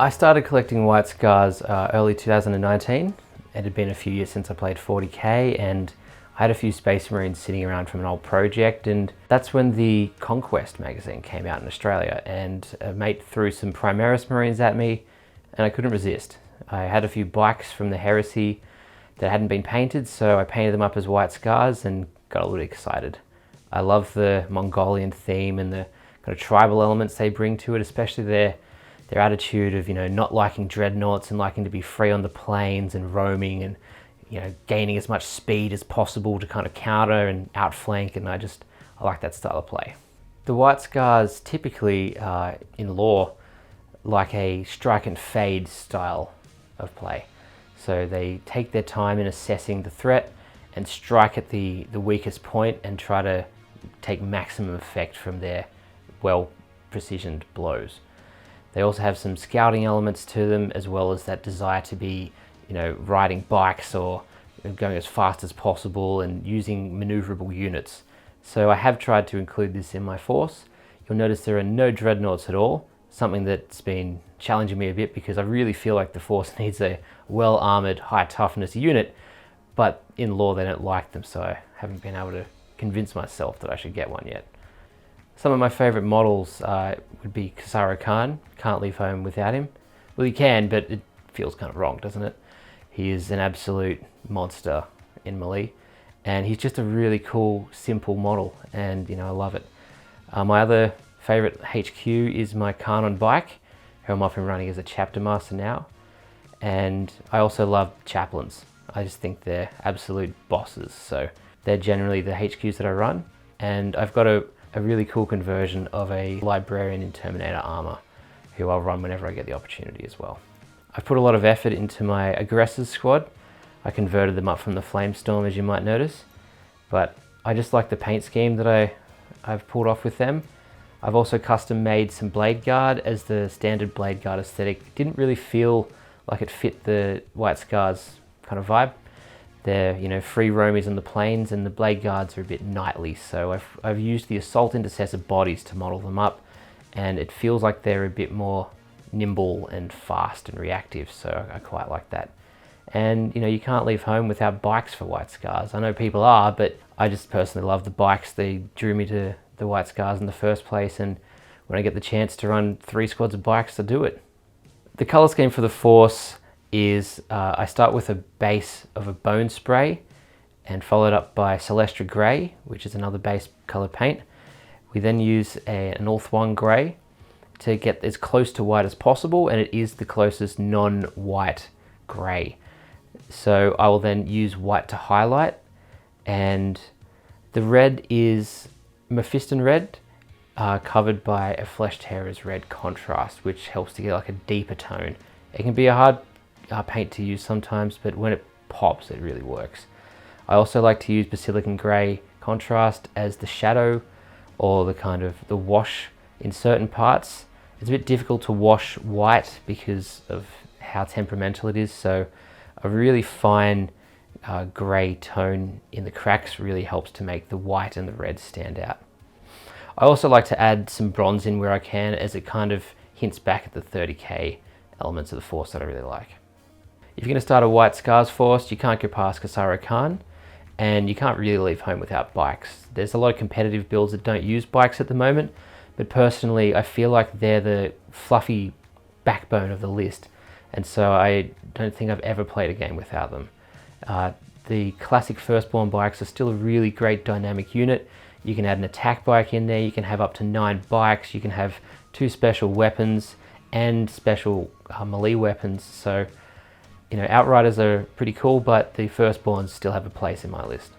I started collecting White Scars early 2019. It had been a few years since I played 40k, and I had a few Space Marines sitting around from an old project, and that's when the Conquest magazine came out in Australia, and a mate threw some Primaris Marines at me and I couldn't resist. I had a few bikes from the Heresy that hadn't been painted, so I painted them up as White Scars and got a little excited. I love the Mongolian theme and the kind of tribal elements they bring to it, especially their attitude of, not liking dreadnoughts and liking to be free on the plains and roaming and, gaining as much speed as possible to kind of counter and outflank, and I like that style of play. The White Scars typically, in lore, like a strike and fade style of play. So they take their time in assessing the threat and strike at the weakest point and try to take maximum effect from their well-precisioned blows. They also have some scouting elements to them, as well as that desire to be, riding bikes or going as fast as possible and using maneuverable units. So I have tried to include this in my force. You'll notice there are no dreadnoughts at all, something that's been challenging me a bit because I really feel like the force needs a well-armored, high-toughness unit, but in lore they don't like them, so I haven't been able to convince myself that I should get one yet. Some of my favourite models would be Khazarah Khan. Can't leave home without him. Well, you can, but it feels kind of wrong, doesn't it? He is an absolute monster in melee, and he's just a really cool, simple model, and I love it. My other favourite HQ is my Khan on bike, who I'm often running as a chapter master now, and I also love chaplains. I just think they're absolute bosses, so they're generally the HQs that I run, and I've got a really cool conversion of a librarian in Terminator armor, who I'll run whenever I get the opportunity as well. I've put a lot of effort into my aggressors squad. I converted them up from the Flamestorm, as you might notice, but I just like the paint scheme that I've pulled off with them. I've also custom made some Blade Guard as the standard Blade Guard aesthetic. It didn't really feel like it fit the White Scars kind of vibe. They're, free roamies on the plains, and the Blade Guards are a bit knightly, so I've used the Assault Intercessor bodies to model them up, and it feels like they're a bit more nimble and fast and reactive, so I quite like that. And you can't leave home without bikes for White Scars. I know people are, but I just personally love the bikes. They drew me to the White Scars in the first place, and when I get the chance to run 3 squads of bikes, I do it. The colour scheme for the Force is I start with a base of a Bone Spray and followed up by Celestra Grey, which is another base colour paint. We then use an Ulthuan Grey to get as close to white as possible, and it is the closest non-white grey. So I will then use white to highlight, and the red is Mephiston red, covered by a Flesh Tearer's red contrast, which helps to get like a deeper tone. It can be a hard paint to use sometimes, but when it pops, it really works. I also like to use Basilican Grey contrast as the shadow, or the wash in certain parts. It's a bit difficult to wash white because of how temperamental it is, so a really fine grey tone in the cracks really helps to make the white and the red stand out. I also like to add some bronze in where I can, as it kind of hints back at the 30k elements of the Force that I really like. If you're going to start a White Scars Force, you can't go past Khazarah Khan, and you can't really leave home without bikes. There's a lot of competitive builds that don't use bikes at the moment, but personally I feel like they're the fluffy backbone of the list, and so I don't think I've ever played a game without them. The classic Firstborn bikes are still a really great dynamic unit. You can add an attack bike in there, you can have up to 9 bikes, you can have 2 special weapons and special melee weapons, so Outriders are pretty cool, but the Firstborns still have a place in my list.